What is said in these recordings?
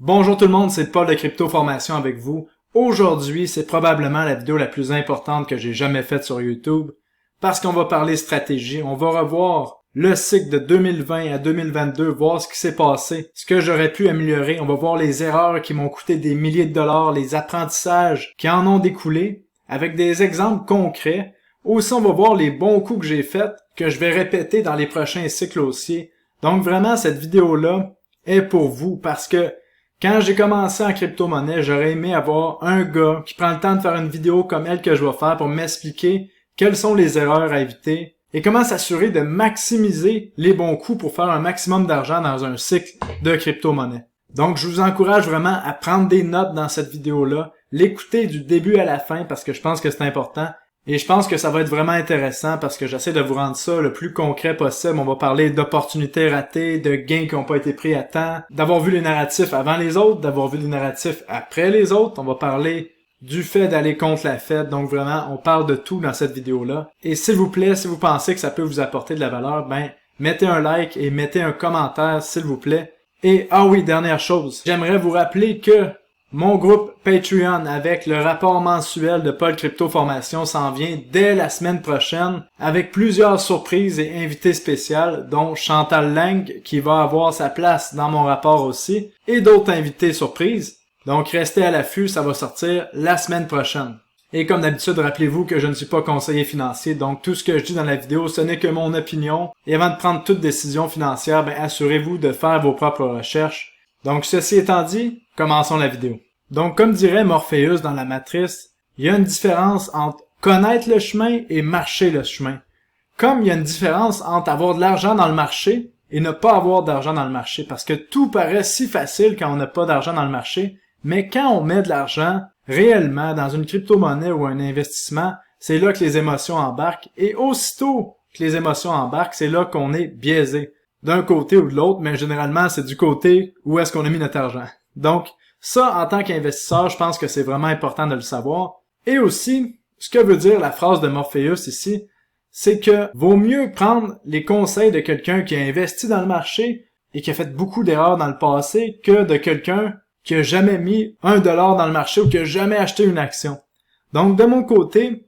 Bonjour tout le monde, c'est Paul de Crypto Formation avec vous. Aujourd'hui, c'est probablement la vidéo la plus importante que j'ai jamais faite sur YouTube parce qu'on va parler stratégie. On va revoir le cycle de 2020 à 2022, voir ce qui s'est passé, ce que j'aurais pu améliorer. On va voir les erreurs qui m'ont coûté des milliers de dollars, les apprentissages qui en ont découlé avec des exemples concrets. Aussi, on va voir les bons coups que j'ai faits, que je vais répéter dans les prochains cycles haussiers. Donc vraiment, cette vidéo-là est pour vous parce que quand j'ai commencé en crypto-monnaie, j'aurais aimé avoir un gars qui prend le temps de faire une vidéo comme elle que je vais faire pour m'expliquer quelles sont les erreurs à éviter et comment s'assurer de maximiser les bons coups pour faire un maximum d'argent dans un cycle de crypto-monnaie. Donc, je vous encourage vraiment à prendre des notes dans cette vidéo-là, l'écouter du début à la fin parce que je pense que c'est important. Et je pense que ça va être vraiment intéressant parce que j'essaie de vous rendre ça le plus concret possible. On va parler d'opportunités ratées, de gains qui n'ont pas été pris à temps, d'avoir vu les narratifs avant les autres, d'avoir vu les narratifs après les autres. On va parler du fait d'aller contre la Fed. Donc vraiment, on parle de tout dans cette vidéo-là. Et s'il vous plaît, si vous pensez que ça peut vous apporter de la valeur, mettez un like et mettez un commentaire, s'il vous plaît. Et ah oui, dernière chose, j'aimerais vous rappeler que mon groupe Patreon avec le rapport mensuel de Paul Crypto Formation s'en vient dès la semaine prochaine avec plusieurs surprises et invités spéciaux dont Chantal Lang qui va avoir sa place dans mon rapport aussi et d'autres invités surprises. Donc restez à l'affût, ça va sortir la semaine prochaine. Et comme d'habitude, rappelez-vous que je ne suis pas conseiller financier, donc tout ce que je dis dans la vidéo, ce n'est que mon opinion. Et avant de prendre toute décision financière, assurez-vous de faire vos propres recherches. Donc ceci étant dit, commençons la vidéo. Donc comme dirait Morpheus dans la Matrice, il y a une différence entre connaître le chemin et marcher le chemin. Comme il y a une différence entre avoir de l'argent dans le marché et ne pas avoir d'argent dans le marché, parce que tout paraît si facile quand on n'a pas d'argent dans le marché, mais quand on met de l'argent réellement dans une crypto-monnaie ou un investissement, c'est là que les émotions embarquent, et aussitôt que les émotions embarquent, c'est là qu'on est biaisé. D'un côté ou de l'autre, mais généralement, c'est du côté où est-ce qu'on a mis notre argent. Donc, ça, en tant qu'investisseur, je pense que c'est vraiment important de le savoir. Et aussi, ce que veut dire la phrase de Morpheus ici, c'est que vaut mieux prendre les conseils de quelqu'un qui a investi dans le marché et qui a fait beaucoup d'erreurs dans le passé que de quelqu'un qui a jamais mis $1 dans le marché ou qui a jamais acheté une action. Donc, de mon côté,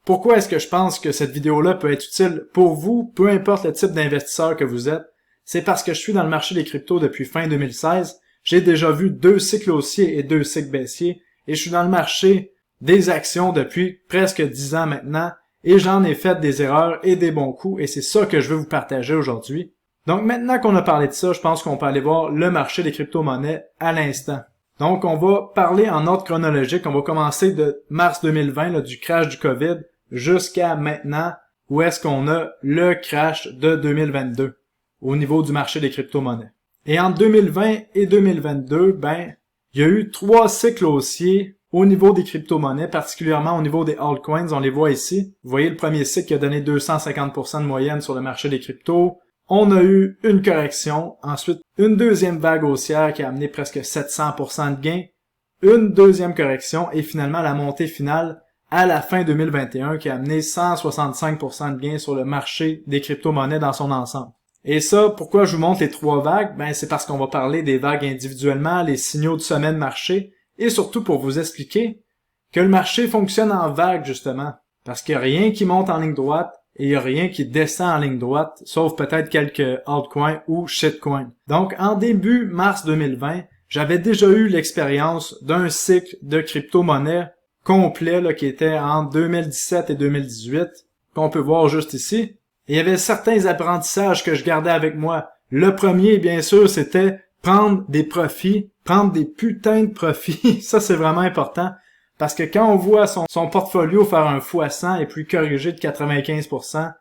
pourquoi est-ce que je pense que cette vidéo-là peut être utile pour vous, peu importe le type d'investisseur que vous êtes? C'est parce que je suis dans le marché des cryptos depuis fin 2016. J'ai déjà vu 2 cycles haussiers et 2 cycles baissiers. Et je suis dans le marché des actions depuis presque 10 ans maintenant. Et j'en ai fait des erreurs et des bons coups. Et c'est ça que je veux vous partager aujourd'hui. Donc maintenant qu'on a parlé de ça, je pense qu'on peut aller voir le marché des crypto-monnaies à l'instant. Donc on va parler en ordre chronologique. On va commencer de mars 2020, du crash du COVID, jusqu'à maintenant, où est-ce qu'on a le crash de 2022 au niveau du marché des crypto-monnaies. Et entre 2020 et 2022, il y a eu 3 cycles haussiers au niveau des crypto-monnaies, particulièrement au niveau des altcoins. On les voit ici. Vous voyez le premier cycle qui a donné 250% de moyenne sur le marché des cryptos. On a eu une correction, ensuite une deuxième vague haussière qui a amené presque 700% de gains, une deuxième correction et finalement la montée finale à la fin 2021 qui a amené 165% de gains sur le marché des crypto-monnaies dans son ensemble. Et ça, pourquoi je vous montre les 3 vagues? C'est parce qu'on va parler des vagues individuellement, les signaux de sommet de marché, et surtout pour vous expliquer que le marché fonctionne en vagues, justement. Parce qu'il n'y a rien qui monte en ligne droite, et il n'y a rien qui descend en ligne droite, sauf peut-être quelques altcoins ou shitcoins. Donc, en début mars 2020, j'avais déjà eu l'expérience d'un cycle de crypto-monnaie complet, qui était entre 2017 et 2018, qu'on peut voir juste ici. Et il y avait certains apprentissages que je gardais avec moi. Le premier, bien sûr, c'était prendre des profits, prendre des putains de profits. Ça, c'est vraiment important. Parce que quand on voit son portfolio faire un x100 et puis corriger de 95%,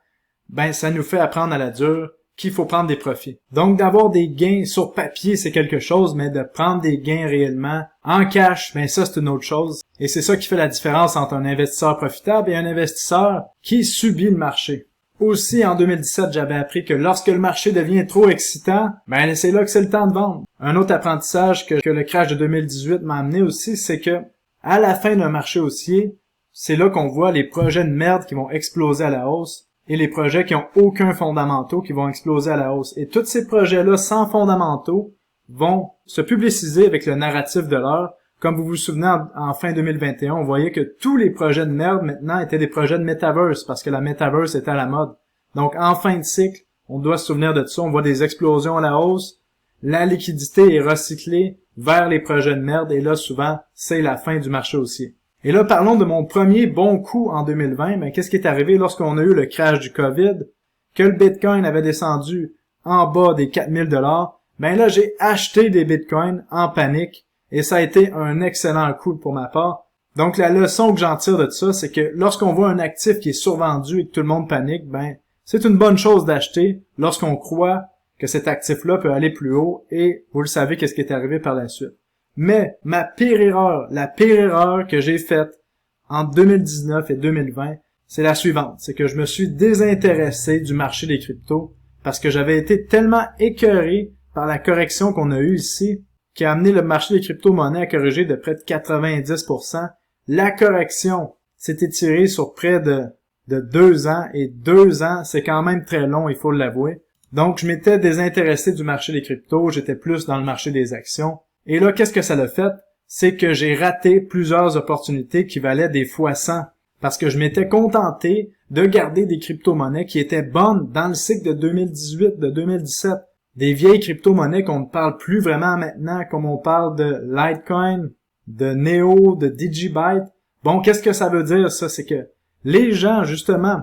ça nous fait apprendre à la dure qu'il faut prendre des profits. Donc, d'avoir des gains sur papier, c'est quelque chose, mais de prendre des gains réellement en cash, ça, c'est une autre chose. Et c'est ça qui fait la différence entre un investisseur profitable et un investisseur qui subit le marché. Aussi, en 2017, j'avais appris que lorsque le marché devient trop excitant, c'est là que c'est le temps de vendre. Un autre apprentissage que le crash de 2018 m'a amené aussi, c'est que à la fin d'un marché haussier, c'est là qu'on voit les projets de merde qui vont exploser à la hausse et les projets qui ont aucun fondamentaux qui vont exploser à la hausse. Et tous ces projets-là sans fondamentaux vont se publiciser avec le narratif de l'heure. Comme vous vous souvenez, en fin 2021, on voyait que tous les projets de merde maintenant étaient des projets de metaverse parce que la metaverse était à la mode. Donc en fin de cycle, on doit se souvenir de ça. On voit des explosions à la hausse. La liquidité est recyclée vers les projets de merde et là, souvent, c'est la fin du marché haussier. Et là, parlons de mon premier bon coup en 2020. Mais qu'est-ce qui est arrivé lorsqu'on a eu le crash du COVID, que le Bitcoin avait descendu en bas des 4000 $? Ben là, j'ai acheté des Bitcoins en panique et ça a été un excellent coup pour ma part. Donc, la leçon que j'en tire de ça, c'est que lorsqu'on voit un actif qui est survendu et que tout le monde panique, ben, c'est une bonne chose d'acheter lorsqu'on croit que cet actif-là peut aller plus haut et vous le savez qu'est-ce qui est arrivé par la suite. Mais ma pire erreur, la pire erreur que j'ai faite en 2019 et 2020, c'est la suivante. C'est que je me suis désintéressé du marché des cryptos parce que j'avais été tellement écœuré par la correction qu'on a eue ici qui a amené le marché des crypto-monnaies à corriger de près de 90%. La correction s'est étirée sur près de 2 ans et 2 ans, c'est quand même très long, il faut l'avouer. Donc, je m'étais désintéressé du marché des cryptos, j'étais plus dans le marché des actions. Et là, qu'est-ce que ça l'a fait? C'est que j'ai raté plusieurs opportunités qui valaient des fois 100 parce que je m'étais contenté de garder des crypto-monnaies qui étaient bonnes dans le cycle de 2018, de 2017. Des vieilles crypto-monnaies qu'on ne parle plus vraiment maintenant, comme on parle de Litecoin, de Neo, de Digibyte. Bon, qu'est-ce que ça veut dire, ça? C'est que les gens, justement,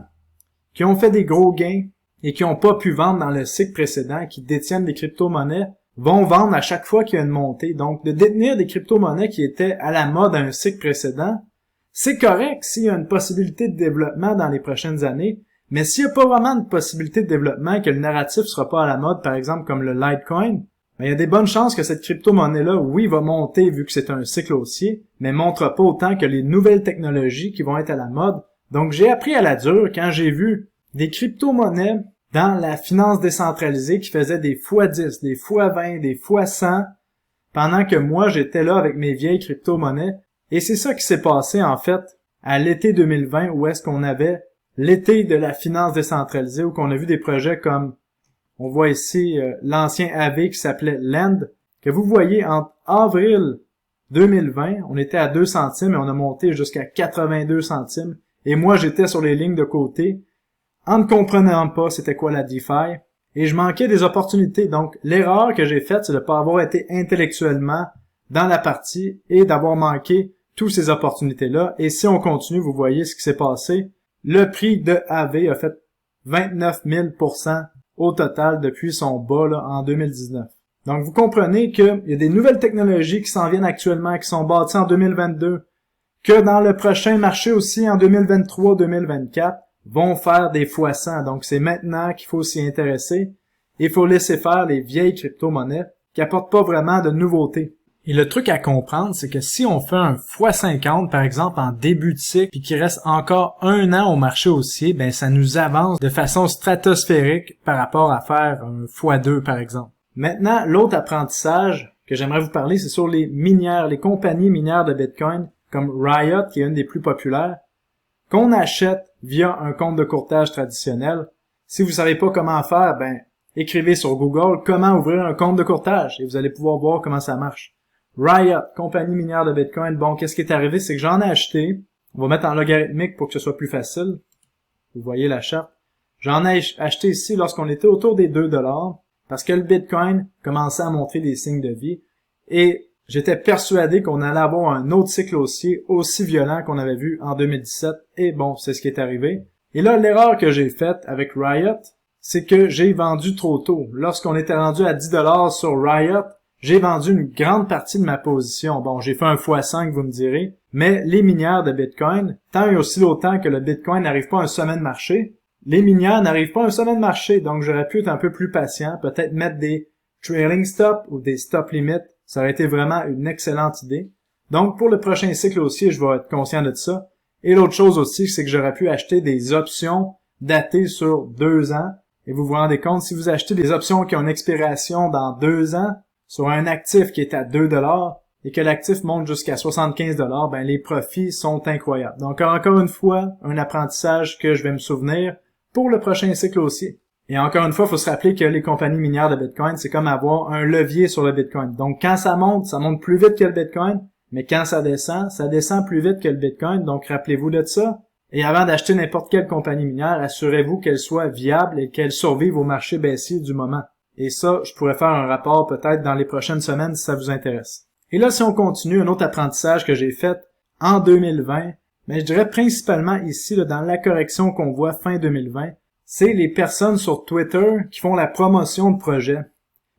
qui ont fait des gros gains et qui n'ont pas pu vendre dans le cycle précédent, qui détiennent des crypto-monnaies, vont vendre à chaque fois qu'il y a une montée. Donc, de détenir des crypto-monnaies qui étaient à la mode à un cycle précédent, c'est correct s'il y a une possibilité de développement dans les prochaines années, mais s'il n'y a pas vraiment de possibilité de développement, que le narratif sera pas à la mode, par exemple comme le Litecoin, ben, il y a des bonnes chances que cette crypto-monnaie-là, oui, va monter vu que c'est un cycle haussier, mais montre pas autant que les nouvelles technologies qui vont être à la mode. Donc, j'ai appris à la dure quand j'ai vu des crypto-monnaies dans la finance décentralisée qui faisaient des fois 10, des fois 20, des fois 100, pendant que moi, j'étais là avec mes vieilles crypto-monnaies. Et c'est ça qui s'est passé, en fait, à l'été 2020, où est-ce qu'on avait l'été de la finance décentralisée, où qu'on a vu des projets comme, on voit ici, l'ancien AV qui s'appelait Lend, que vous voyez entre avril 2020, on était à 2 centimes et on a monté jusqu'à 82 centimes. Et moi, j'étais sur les lignes de côté, en ne comprenant pas c'était quoi la DeFi, et je manquais des opportunités. Donc, l'erreur que j'ai faite, c'est de ne pas avoir été intellectuellement dans la partie et d'avoir manqué toutes ces opportunités-là. Et si on continue, vous voyez ce qui s'est passé. Le prix de AV a fait 29 000% au total depuis son bas là, en 2019. Donc, vous comprenez qu'il y a des nouvelles technologies qui s'en viennent actuellement, qui sont bâties en 2022, que dans le prochain marché aussi, en 2023-2024, vont faire des fois 100. Donc, c'est maintenant qu'il faut s'y intéresser. Il faut laisser faire les vieilles crypto-monnaies qui apportent pas vraiment de nouveautés. Et le truc à comprendre, c'est que si on fait un x50, par exemple, en début de cycle, puis qu'il reste encore 1 an au marché haussier, ben ça nous avance de façon stratosphérique par rapport à faire un x2, par exemple. Maintenant, l'autre apprentissage que j'aimerais vous parler, c'est sur les minières, les compagnies minières de Bitcoin, comme Riot, qui est une des plus populaires, qu'on achète via un compte de courtage traditionnel. Si vous savez pas comment faire, ben, écrivez sur Google comment ouvrir un compte de courtage et vous allez pouvoir voir comment ça marche. Riot, compagnie minière de Bitcoin. Bon, qu'est-ce qui est arrivé? C'est que j'en ai acheté. On va mettre en logarithmique pour que ce soit plus facile. Vous voyez la charte. J'en ai acheté ici lorsqu'on était autour des 2 $ parce que le Bitcoin commençait à montrer des signes de vie et j'étais persuadé qu'on allait avoir un autre cycle haussier aussi violent qu'on avait vu en 2017 et bon, c'est ce qui est arrivé. Et là, l'erreur que j'ai faite avec Riot, c'est que j'ai vendu trop tôt. Lorsqu'on était rendu à 10 $ sur Riot, j'ai vendu une grande partie de ma position. Bon, j'ai fait un x5, vous me direz, mais les minières de Bitcoin, tant et aussi longtemps que le Bitcoin n'arrive pas à un sommet de marché, les minières n'arrivent pas à un sommet de marché, donc j'aurais pu être un peu plus patient, peut-être mettre des trailing stops ou des stop limits, ça aurait été vraiment une excellente idée. Donc, pour le prochain cycle aussi, je vais être conscient de ça. Et l'autre chose aussi, c'est que j'aurais pu acheter des options datées sur 2 ans. Et vous vous rendez compte, si vous achetez des options qui ont une expiration dans 2 ans, sur un actif qui est à 2 $ et que l'actif monte jusqu'à 75 $, ben les profits sont incroyables. Donc encore une fois, un apprentissage que je vais me souvenir pour le prochain cycle aussi. Et encore une fois, il faut se rappeler que les compagnies minières de Bitcoin, c'est comme avoir un levier sur le Bitcoin. Donc, quand ça monte plus vite que le Bitcoin, mais quand ça descend plus vite que le Bitcoin. Donc, rappelez-vous de ça. Et avant d'acheter n'importe quelle compagnie minière, assurez-vous qu'elle soit viable et qu'elle survive au marché baissier du moment. Et ça, je pourrais faire un rapport peut-être dans les prochaines semaines si ça vous intéresse. Et là, si on continue, un autre apprentissage que j'ai fait en 2020, mais je dirais principalement ici, là, dans la correction qu'on voit fin 2020, c'est les personnes sur Twitter qui font la promotion de projets.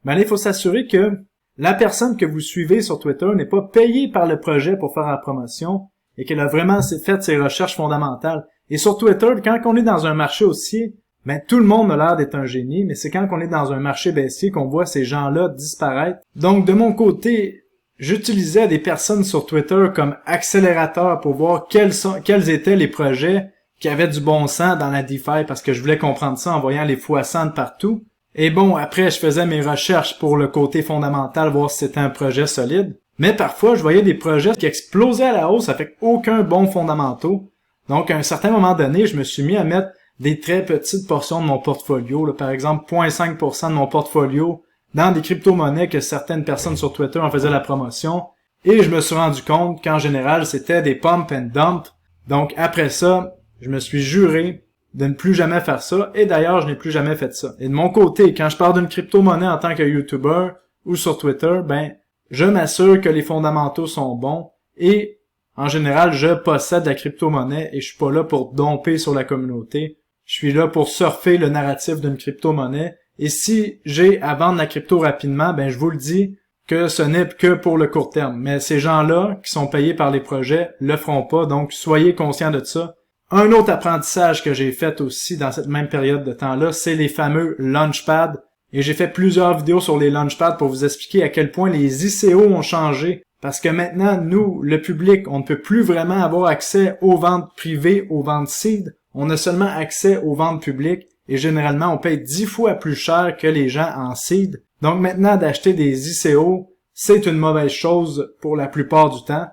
Ben là, il faut s'assurer que la personne que vous suivez sur Twitter n'est pas payée par le projet pour faire la promotion et qu'elle a vraiment fait ses recherches fondamentales. Et sur Twitter, quand on est dans un marché haussier, ben tout le monde a l'air d'être un génie, mais c'est quand on est dans un marché baissier qu'on voit ces gens-là disparaître. Donc, de mon côté, j'utilisais des personnes sur Twitter comme accélérateur pour voir quels étaient les projets qui avaient du bon sens dans la DeFi parce que je voulais comprendre ça en voyant les x100 de partout. Et bon, après, je faisais mes recherches pour le côté fondamental, voir si c'était un projet solide. Mais parfois, je voyais des projets qui explosaient à la hausse avec aucun bon fondamentaux. Donc, à un certain moment donné, je me suis mis à mettre des très petites portions de mon portfolio, là, par exemple 0,5% de mon portfolio dans des crypto-monnaies que certaines personnes sur Twitter en faisaient la promotion. Et je me suis rendu compte qu'en général, c'était des pump and dump. Donc, après ça, je me suis juré de ne plus jamais faire ça, et d'ailleurs, je n'ai plus jamais fait ça. Et de mon côté, quand je parle d'une crypto-monnaie en tant que YouTuber ou sur Twitter, ben, je m'assure que les fondamentaux sont bons, et en général, je possède la crypto-monnaie et je suis pas là pour domper sur la communauté. Je suis là pour surfer le narratif d'une crypto-monnaie, et si j'ai à vendre la crypto rapidement, ben, je vous le dis que ce n'est que pour le court terme. Mais ces gens-là, qui sont payés par les projets, le feront pas, donc soyez conscients de ça. Un autre apprentissage que j'ai fait aussi dans cette même période de temps-là, c'est les fameux launchpads. Et j'ai fait plusieurs vidéos sur les launchpads pour vous expliquer à quel point les ICO ont changé. Parce que maintenant, nous, le public, on ne peut plus vraiment avoir accès aux ventes privées, aux ventes seed. On a seulement accès aux ventes publiques. Et généralement, on paye 10 fois plus cher que les gens en seed. Donc maintenant, d'acheter des ICO, c'est une mauvaise chose pour la plupart du temps.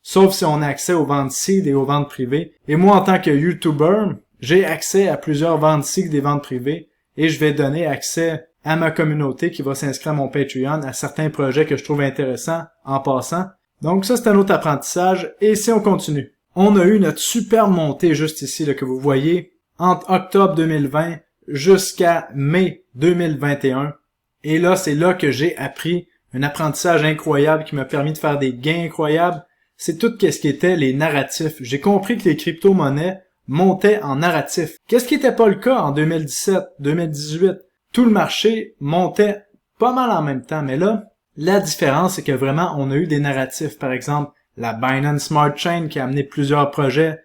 Sauf si on a accès aux ventes seed et aux ventes privées. Et moi, en tant que YouTuber, j'ai accès à plusieurs ventes seed et ventes privées. Et je vais donner accès à ma communauté qui va s'inscrire à mon Patreon, à certains projets que je trouve intéressants en passant. Donc ça, c'est un autre apprentissage. Et si on continue, on a eu notre superbe montée juste ici, là, que vous voyez, entre octobre 2020 jusqu'à mai 2021. Et là, c'est là que j'ai appris un apprentissage incroyable qui m'a permis de faire des gains incroyables. C'est tout ce qui était les narratifs. J'ai compris que les crypto-monnaies montaient en narratif. Qu'est-ce qui n'était pas le cas en 2017, 2018? Tout le marché montait pas mal en même temps, mais là, la différence, c'est que vraiment, on a eu des narratifs. Par exemple, la Binance Smart Chain qui a amené plusieurs projets.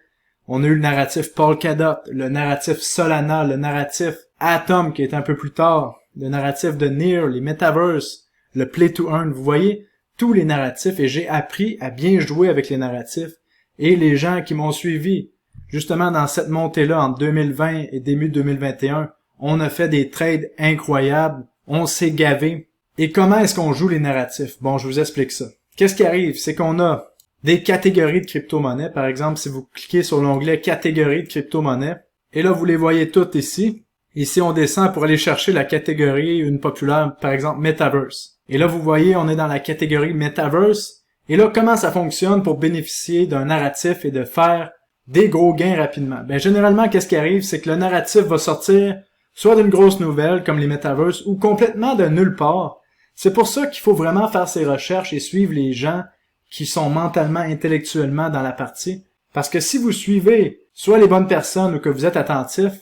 On a eu le narratif Polkadot, le narratif Solana, le narratif Atom qui est un peu plus tard, le narratif de Near, les Metaverse, le Play to Earn. Vous voyez tous les narratifs et j'ai appris à bien jouer avec les narratifs. Et les gens qui m'ont suivi, justement dans cette montée-là en 2020 et début 2021, on a fait des trades incroyables, on s'est gavé. Et comment est-ce qu'on joue les narratifs? Bon, je vous explique ça. Qu'est-ce qui arrive? C'est qu'on a des catégories de crypto-monnaies. Par exemple, si vous cliquez sur l'onglet catégorie de crypto-monnaies, et là, vous les voyez toutes ici. Ici, on descend pour aller chercher la catégorie, une populaire, par exemple, Metaverse. Et là, vous voyez, on est dans la catégorie Metaverse. Et là, comment ça fonctionne pour bénéficier d'un narratif et de faire des gros gains rapidement? Ben, généralement, qu'est-ce qui arrive? C'est que le narratif va sortir soit d'une grosse nouvelle, comme les Metaverse, ou complètement de nulle part. C'est pour ça qu'il faut vraiment faire ses recherches et suivre les gens qui sont mentalement, intellectuellement dans la partie. Parce que si vous suivez soit les bonnes personnes ou que vous êtes attentif,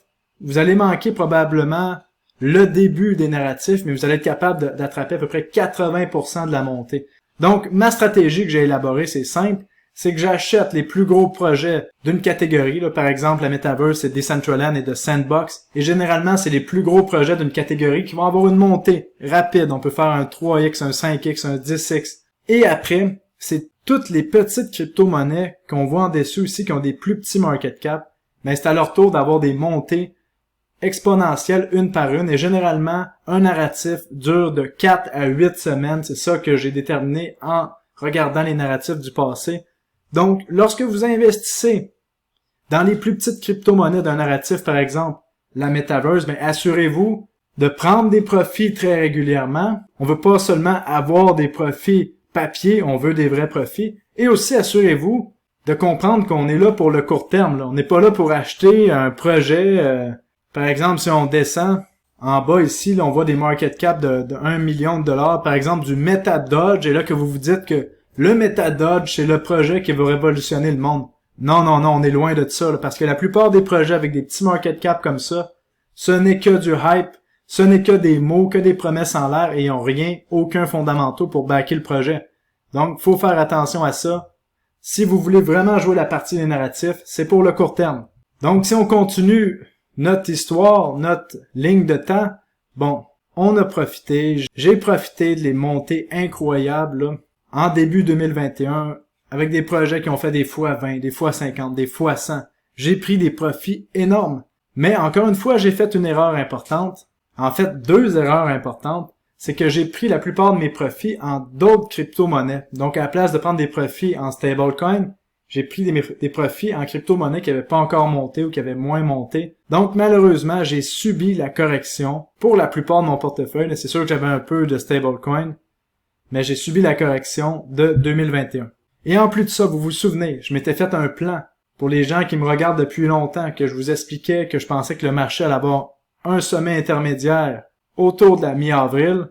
vous allez manquer probablement le début des narratifs, mais vous allez être capable d'attraper à peu près 80% de la montée. Donc, ma stratégie que j'ai élaborée, c'est simple, c'est que j'achète les plus gros projets d'une catégorie, là, par exemple la Metaverse, c'est Decentraland et de Sandbox, et généralement, c'est les plus gros projets d'une catégorie qui vont avoir une montée rapide. On peut faire un 3x, un 5x, un 10x. Et après, c'est toutes les petites crypto-monnaies qu'on voit en dessous ici, qui ont des plus petits market cap, mais c'est à leur tour d'avoir des montées exponentielles une par une, et généralement, un narratif dure de 4 à 8 semaines. C'est ça que j'ai déterminé en regardant les narratifs du passé. Donc, lorsque vous investissez dans les plus petites crypto-monnaies d'un narratif, par exemple, la Metaverse, ben assurez-vous de prendre des profits très régulièrement. On veut pas seulement avoir des profits papier, on veut des vrais profits. Et aussi, assurez-vous de comprendre qu'on est là pour le court terme. Là. On n'est pas là pour acheter un projet. Par exemple, si on descend en bas ici, là, on voit des market cap de 1 million de dollars, par exemple du MetaDodge, et là que vous vous dites que le MetaDodge, c'est le projet qui va révolutionner le monde. Non, non, non, on est loin de ça, là, parce que la plupart des projets avec des petits market cap comme ça, ce n'est que du hype, ce n'est que des mots, que des promesses en l'air, et ils n'ont rien, aucun fondamentaux pour backer le projet. Donc, faut faire attention à ça. Si vous voulez vraiment jouer la partie des narratifs, c'est pour le court terme. Donc, si on continue notre histoire, notre ligne de temps, bon, on a profité, j'ai profité de les montées incroyables, là, en début 2021, avec des projets qui ont fait des fois 20, des fois 50, des fois 100. J'ai pris des profits énormes. Mais encore une fois, j'ai fait une erreur importante. En fait, 2 erreurs importantes. C'est que j'ai pris la plupart de mes profits en d'autres crypto-monnaies. Donc, à la place de prendre des profits en stablecoin, j'ai pris des profits en crypto-monnaies qui n'avaient pas encore monté ou qui avaient moins monté. Donc, malheureusement, j'ai subi la correction pour la plupart de mon portefeuille. C'est sûr que j'avais un peu de stablecoin, mais j'ai subi la correction de 2021. Et en plus de ça, vous vous souvenez, je m'étais fait un plan pour les gens qui me regardent depuis longtemps, que je vous expliquais que je pensais que le marché allait avoir un sommet intermédiaire autour de la mi-avril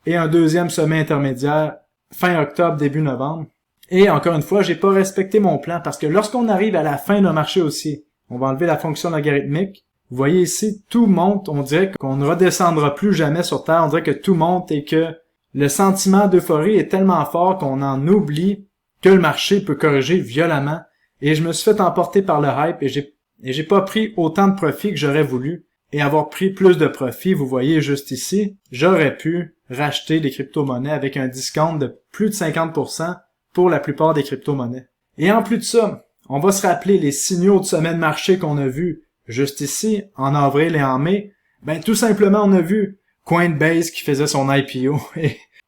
et un deuxième sommet intermédiaire fin octobre, début novembre. Et encore une fois, j'ai pas respecté mon plan parce que lorsqu'on arrive à la fin d'un marché aussi, on va enlever la fonction logarithmique. Vous voyez ici, tout monte. On dirait qu'on ne redescendra plus jamais sur Terre. On dirait que tout monte et que le sentiment d'euphorie est tellement fort qu'on en oublie que le marché peut corriger violemment. Et je me suis fait emporter par le hype et j'ai pas pris autant de profit que j'aurais voulu. Et avoir pris plus de profit, vous voyez juste ici, j'aurais pu racheter des crypto-monnaies avec un discount de plus de 50% pour la plupart des crypto-monnaies. Et en plus de ça, on va se rappeler les signaux de sommet de marché qu'on a vus juste ici, en avril et en mai. Ben, tout simplement, on a vu Coinbase qui faisait son IPO.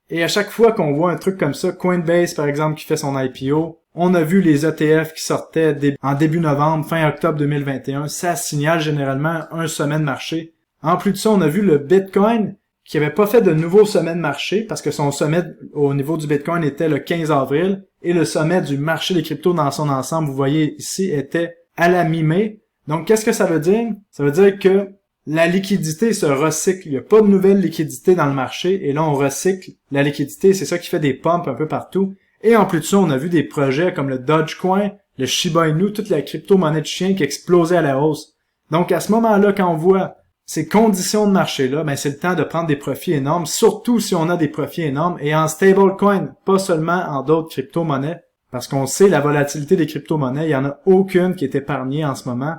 Et à chaque fois qu'on voit un truc comme ça, Coinbase, par exemple, qui fait son IPO, on a vu les ETF qui sortaient en début novembre, fin octobre 2021. Ça signale généralement un sommet de marché. En plus de ça, on a vu le Bitcoin qui avait pas fait de nouveau sommet de marché parce que son sommet au niveau du Bitcoin était le 15 avril et le sommet du marché des cryptos dans son ensemble, vous voyez ici, était à la mi-mai. Donc, qu'est-ce que ça veut dire? Ça veut dire que la liquidité se recycle. Il n'y a pas de nouvelle liquidité dans le marché et là, on recycle la liquidité. C'est ça qui fait des pumps un peu partout. Et en plus de ça, on a vu des projets comme le Dogecoin, le Shiba Inu, toute la crypto-monnaie de chien qui explosait à la hausse. Donc, à ce moment-là, quand on voit ces conditions de marché-là, ben, c'est le temps de prendre des profits énormes, surtout si on a des profits énormes et en stablecoin, pas seulement en d'autres crypto-monnaies, parce qu'on sait la volatilité des crypto-monnaies, il y en a aucune qui est épargnée en ce moment.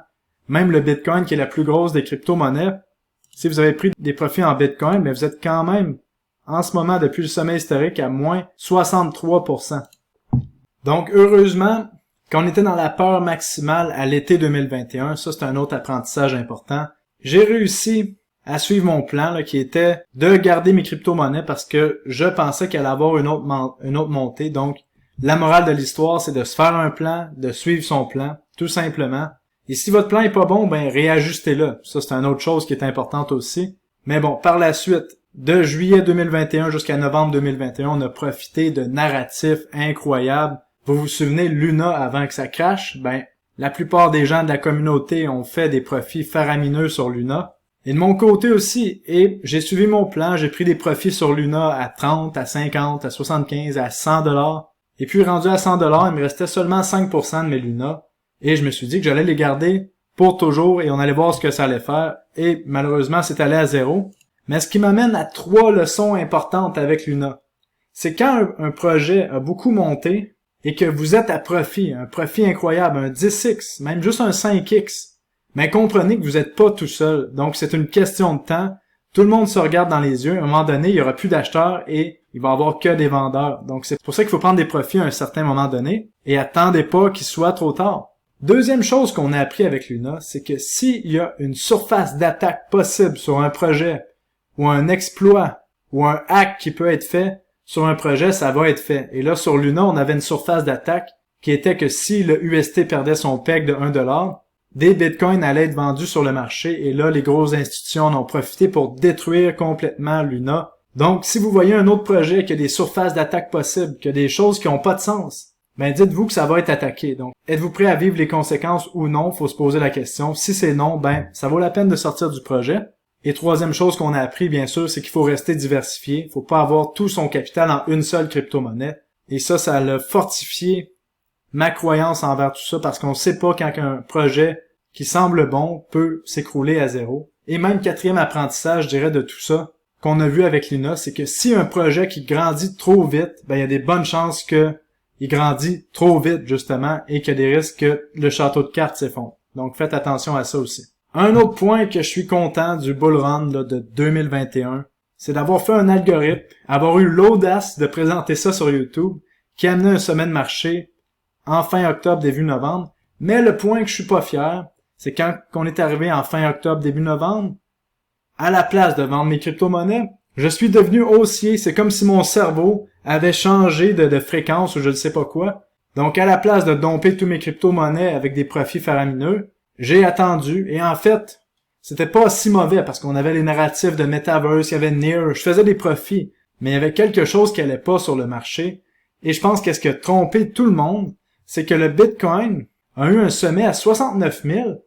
Même le Bitcoin, qui est la plus grosse des crypto-monnaies, si vous avez pris des profits en Bitcoin, mais vous êtes quand même, en ce moment, depuis le sommet historique, à moins 63%. Donc, heureusement, quand on était dans la peur maximale à l'été 2021, ça c'est un autre apprentissage important, j'ai réussi à suivre mon plan là, qui était de garder mes crypto-monnaies parce que je pensais qu'elle allait avoir une autre montée. Donc, la morale de l'histoire, c'est de se faire un plan, de suivre son plan, tout simplement. Et si votre plan est pas bon, ben réajustez-le. Ça, c'est une autre chose qui est importante aussi. Mais bon, par la suite, de juillet 2021 jusqu'à novembre 2021, on a profité de narratifs incroyables. Vous vous souvenez, Luna, avant que ça crache, ben, la plupart des gens de la communauté ont fait des profits faramineux sur Luna. Et de mon côté aussi, et j'ai suivi mon plan, j'ai pris des profits sur Luna à 30, à 50, à 75, à 100 dollars. Et puis rendu à 100 dollars, il me restait seulement 5% de mes Luna. Et je me suis dit que j'allais les garder pour toujours et on allait voir ce que ça allait faire. Et malheureusement, c'est allé à 0. Mais ce qui m'amène à 3 leçons importantes avec Luna. C'est quand un projet a beaucoup monté et que vous êtes à profit, un profit incroyable, un 10x, même juste un 5x, mais comprenez que vous n'êtes pas tout seul. Donc c'est une question de temps. Tout le monde se regarde dans les yeux. À un moment donné, il y aura plus d'acheteurs et il va y avoir que des vendeurs. Donc c'est pour ça qu'il faut prendre des profits à un certain moment donné et attendez pas qu'il soit trop tard. Deuxième chose qu'on a appris avec Luna, c'est que s'il y a une surface d'attaque possible sur un projet ou un exploit ou un hack qui peut être fait sur un projet, ça va être fait. Et là, sur Luna, on avait une surface d'attaque qui était que si le UST perdait son peg de $1, des bitcoins allaient être vendus sur le marché et là, les grosses institutions en ont profité pour détruire complètement Luna. Donc, si vous voyez un autre projet qui a des surfaces d'attaque possibles, qui a des choses qui n'ont pas de sens, ben dites-vous que ça va être attaqué. Donc, êtes-vous prêt à vivre les conséquences ou non? Faut se poser la question. Si c'est non, ben ça vaut la peine de sortir du projet. Et troisième chose qu'on a appris, bien sûr, c'est qu'il faut rester diversifié. Il faut pas avoir tout son capital en une seule crypto-monnaie. Et ça a fortifié ma croyance envers tout ça parce qu'on sait pas quand un projet qui semble bon peut s'écrouler à zéro. Et même quatrième apprentissage, je dirais, de tout ça, qu'on a vu avec Luna, c'est que si un projet qui grandit trop vite, ben il y a des bonnes chances que il grandit trop vite, justement, et qu'il y a des risques que le château de cartes s'effondre. Donc faites attention à ça aussi. Un autre point que je suis content du bull run là, de 2021, c'est d'avoir fait un algorithme, avoir eu l'audace de présenter ça sur YouTube, qui a amené un sommet de marché en fin octobre, début novembre. Mais le point que je suis pas fier, c'est quand on est arrivé en fin octobre, début novembre, à la place de vendre mes crypto-monnaies, je suis devenu haussier. C'est comme si mon cerveau avait changé de fréquence ou je ne sais pas quoi. Donc, à la place de domper tous mes crypto-monnaies avec des profits faramineux, j'ai attendu. Et en fait, c'était pas si mauvais parce qu'on avait les narratifs de Metaverse, il y avait Near, je faisais des profits. Mais il y avait quelque chose qui allait pas sur le marché. Et je pense qu'est-ce qui a trompé tout le monde, c'est que le Bitcoin a eu un sommet à 69 000,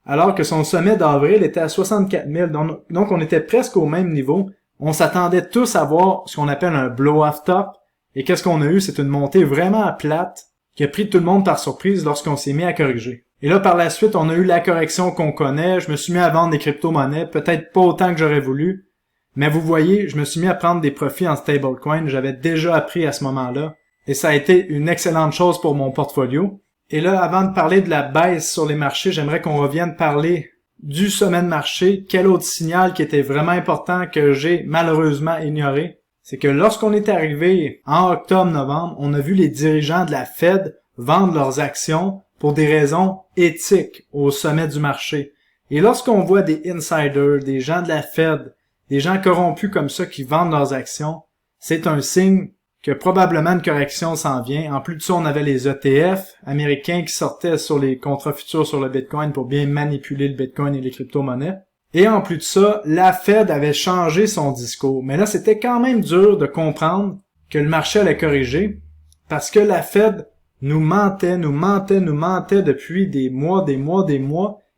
alors que son sommet d'avril était à 64 000. Donc, on était presque au même niveau. On s'attendait tous à voir ce qu'on appelle un blow-off top. Et qu'est-ce qu'on a eu? C'est une montée vraiment plate qui a pris tout le monde par surprise lorsqu'on s'est mis à corriger. Et là, par la suite, on a eu la correction qu'on connaît. Je me suis mis à vendre des crypto-monnaies, peut-être pas autant que j'aurais voulu. Mais vous voyez, je me suis mis à prendre des profits en stablecoin. J'avais déjà appris à ce moment-là. Et ça a été une excellente chose pour mon portfolio. Et là, avant de parler de la baisse sur les marchés, j'aimerais qu'on revienne parler du sommet de marché. Quel autre signal qui était vraiment important que j'ai malheureusement ignoré, c'est que lorsqu'on est arrivé en octobre-novembre, on a vu les dirigeants de la Fed vendre leurs actions pour des raisons éthiques au sommet du marché. Et lorsqu'on voit des insiders, des gens de la Fed, des gens corrompus comme ça qui vendent leurs actions, c'est un signe que probablement une correction s'en vient. En plus de ça, on avait les ETF américains qui sortaient sur les contrats futurs sur le Bitcoin pour bien manipuler le Bitcoin et les crypto-monnaies. Et en plus de ça, la Fed avait changé son discours. Mais là, c'était quand même dur de comprendre que le marché allait corriger parce que la Fed nous mentait depuis des mois.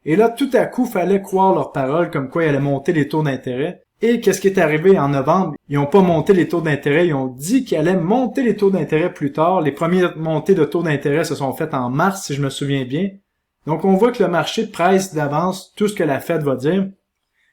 Et là, tout à coup, fallait croire leurs paroles comme quoi ils allaient monter les taux d'intérêt. Et qu'est-ce qui est arrivé en novembre? Ils n'ont pas monté les taux d'intérêt, ils ont dit qu'ils allaient monter les taux d'intérêt plus tard. Les premières montées de taux d'intérêt se sont faites en mars, si je me souviens bien. Donc on voit que le marché presse d'avance tout ce que la Fed va dire.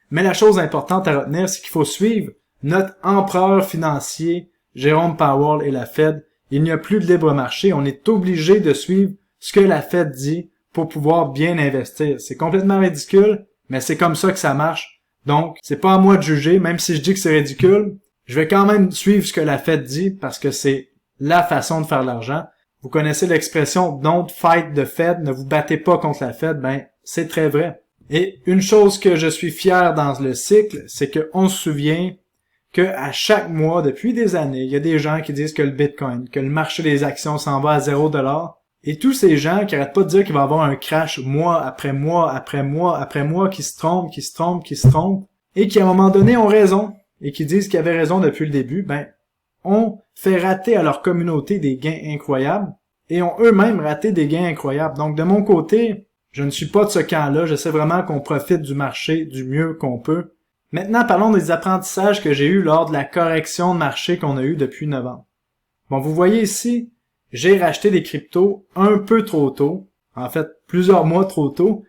Mais la chose importante à retenir, c'est qu'il faut suivre notre empereur financier, Jérôme Powell et la Fed. Il n'y a plus de libre marché, on est obligé de suivre ce que la Fed dit pour pouvoir bien investir. C'est complètement ridicule, mais c'est comme ça que ça marche. Donc, c'est pas à moi de juger, même si je dis que c'est ridicule, je vais quand même suivre ce que la Fed dit parce que c'est la façon de faire l'argent. Vous connaissez l'expression « Don't fight the Fed », ne vous battez pas contre la Fed, ben c'est très vrai. Et une chose que je suis fier dans le cycle, c'est qu'on se souvient que à chaque mois, depuis des années, il y a des gens qui disent que le Bitcoin, que le marché des actions s'en va à 0$. Et tous ces gens qui arrêtent pas de dire qu'il va y avoir un crash mois après mois, qui se trompent, et qui à un moment donné ont raison, et qui disent qu'ils avaient raison depuis le début, ben, ont fait rater à leur communauté des gains incroyables, et ont eux-mêmes raté des gains incroyables. Donc de mon côté, je ne suis pas de ce camp-là, j'essaie vraiment qu'on profite du marché du mieux qu'on peut. Maintenant, parlons des apprentissages que j'ai eus lors de la correction de marché qu'on a eue depuis novembre. Bon, vous voyez ici, j'ai racheté des cryptos un peu trop tôt, en fait plusieurs mois trop tôt,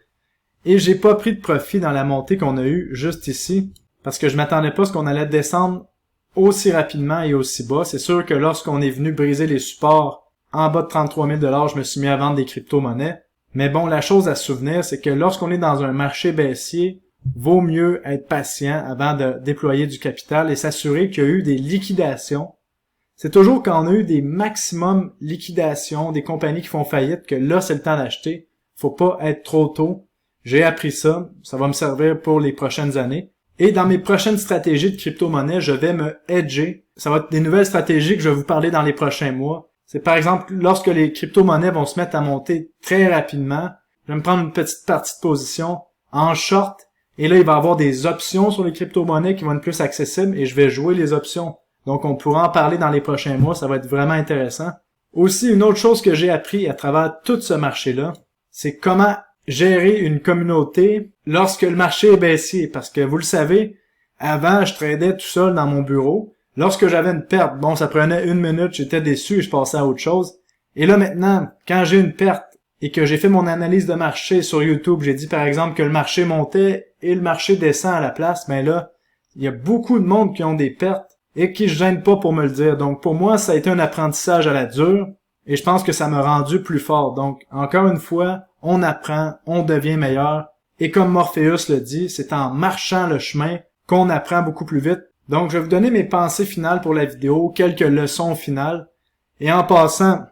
et j'ai pas pris de profit dans la montée qu'on a eue juste ici, parce que je m'attendais pas à ce qu'on allait descendre aussi rapidement et aussi bas. C'est sûr que lorsqu'on est venu briser les supports en bas de 33 000 $, je me suis mis à vendre des crypto-monnaies. Mais bon, la chose à se souvenir, c'est que lorsqu'on est dans un marché baissier, vaut mieux être patient avant de déployer du capital et s'assurer qu'il y a eu des liquidations. C'est toujours quand on a eu des maximum liquidations, des compagnies qui font faillite, que là, c'est le temps d'acheter. Faut pas être trop tôt. J'ai appris ça. Ça va me servir pour les prochaines années. Et dans mes prochaines stratégies de crypto-monnaie, je vais me hedger. Ça va être des nouvelles stratégies que je vais vous parler dans les prochains mois. C'est par exemple, lorsque les crypto-monnaies vont se mettre à monter très rapidement, je vais me prendre une petite partie de position en short, et là, il va y avoir des options sur les crypto-monnaies qui vont être plus accessibles, et je vais jouer les options. Donc, on pourra en parler dans les prochains mois, ça va être vraiment intéressant. Aussi, une autre chose que j'ai appris à travers tout ce marché-là, c'est comment gérer une communauté lorsque le marché est baissier. Parce que vous le savez, avant, je tradais tout seul dans mon bureau. Lorsque j'avais une perte, bon, ça prenait 1 minute, j'étais déçu et je passais à autre chose. Et là, maintenant, quand j'ai une perte et que j'ai fait mon analyse de marché sur YouTube, j'ai dit par exemple que le marché montait et le marché descend à la place, mais là, il y a beaucoup de monde qui ont des pertes et qui se gênent pas pour me le dire. Donc pour moi, ça a été un apprentissage à la dure et je pense que ça m'a rendu plus fort. Donc encore une fois, on apprend, on devient meilleur et comme Morpheus le dit, c'est en marchant le chemin qu'on apprend beaucoup plus vite. Donc je vais vous donner mes pensées finales pour la vidéo, quelques leçons finales et en passant,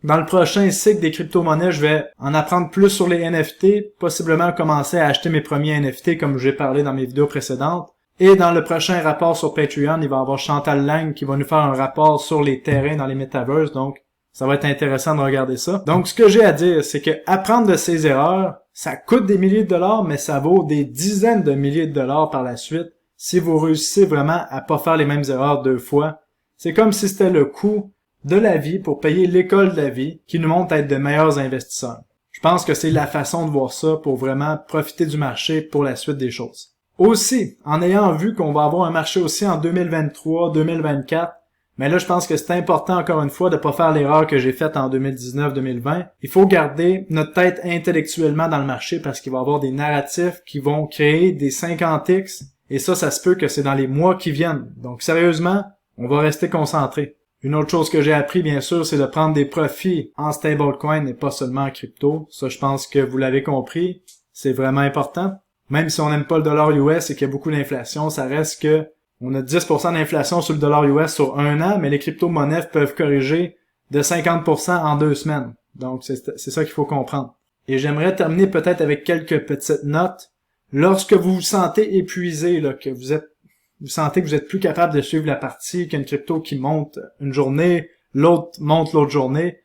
dans le prochain cycle des crypto-monnaies, je vais en apprendre plus sur les NFT, possiblement commencer à acheter mes premiers NFT comme j'ai parlé dans mes vidéos précédentes. Et dans le prochain rapport sur Patreon, il va y avoir Chantal Lang qui va nous faire un rapport sur les terrains dans les metaverses, donc ça va être intéressant de regarder ça. Donc ce que j'ai à dire, c'est que apprendre de ses erreurs, ça coûte des milliers de dollars, mais ça vaut des dizaines de milliers de dollars par la suite si vous réussissez vraiment à pas faire les mêmes erreurs 2 fois. C'est comme si c'était le coût de la vie pour payer l'école de la vie qui nous montre à être de meilleurs investisseurs. Je pense que c'est la façon de voir ça pour vraiment profiter du marché pour la suite des choses. Aussi, en ayant vu qu'on va avoir un marché aussi en 2023, 2024, mais là je pense que c'est important encore une fois de pas faire l'erreur que j'ai faite en 2019-2020. Il faut garder notre tête intellectuellement dans le marché parce qu'il va y avoir des narratifs qui vont créer des 50x et ça se peut que c'est dans les mois qui viennent. Donc sérieusement, on va rester concentré. Une autre chose que j'ai appris, bien sûr, c'est de prendre des profits en stablecoin et pas seulement en crypto. Ça, je pense que vous l'avez compris. C'est vraiment important. Même si on n'aime pas le dollar US et qu'il y a beaucoup d'inflation, ça reste que on a 10% d'inflation sur le dollar US sur 1 an, mais les crypto-monnaies peuvent corriger de 50% en 2 semaines. Donc, c'est ça qu'il faut comprendre. Et j'aimerais terminer peut-être avec quelques petites notes. Lorsque vous vous sentez épuisé, là, que vous sentez que vous êtes plus capable de suivre la partie, qu'il y a une crypto qui monte une journée, l'autre monte l'autre journée,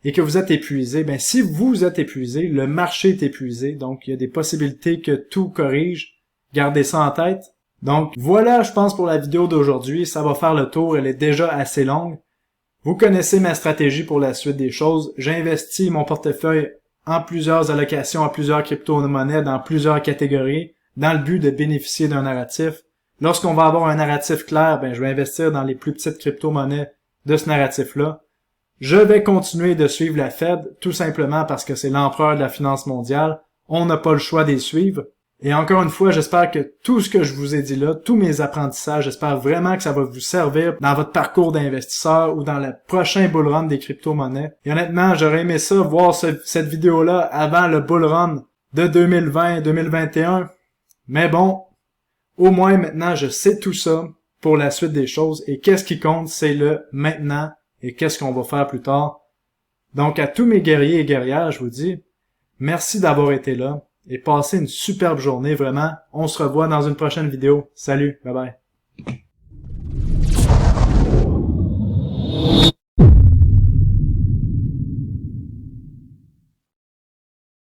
et que vous êtes épuisé, ben si vous êtes épuisé, le marché est épuisé, donc il y a des possibilités que tout corrige. Gardez ça en tête. Donc voilà, je pense pour la vidéo d'aujourd'hui, ça va faire le tour, elle est déjà assez longue. Vous connaissez ma stratégie pour la suite des choses. J'investis mon portefeuille en plusieurs allocations, en plusieurs crypto-monnaies, dans plusieurs catégories, dans le but de bénéficier d'un narratif. Lorsqu'on va avoir un narratif clair, ben je vais investir dans les plus petites crypto-monnaies de ce narratif-là. Je vais continuer de suivre la Fed, tout simplement parce que c'est l'empereur de la finance mondiale. On n'a pas le choix d'y suivre. Et encore une fois, j'espère que tout ce que je vous ai dit là, tous mes apprentissages, j'espère vraiment que ça va vous servir dans votre parcours d'investisseur ou dans le prochain bull run des crypto-monnaies. Et honnêtement, j'aurais aimé ça, voir cette vidéo-là avant le bull run de 2020-2021. Mais bon, au moins maintenant, je sais tout ça pour la suite des choses. Et qu'est-ce qui compte, c'est le maintenant et qu'est-ce qu'on va faire plus tard. Donc à tous mes guerriers et guerrières, je vous dis, merci d'avoir été là et passez une superbe journée, vraiment. On se revoit dans une prochaine vidéo. Salut, bye bye.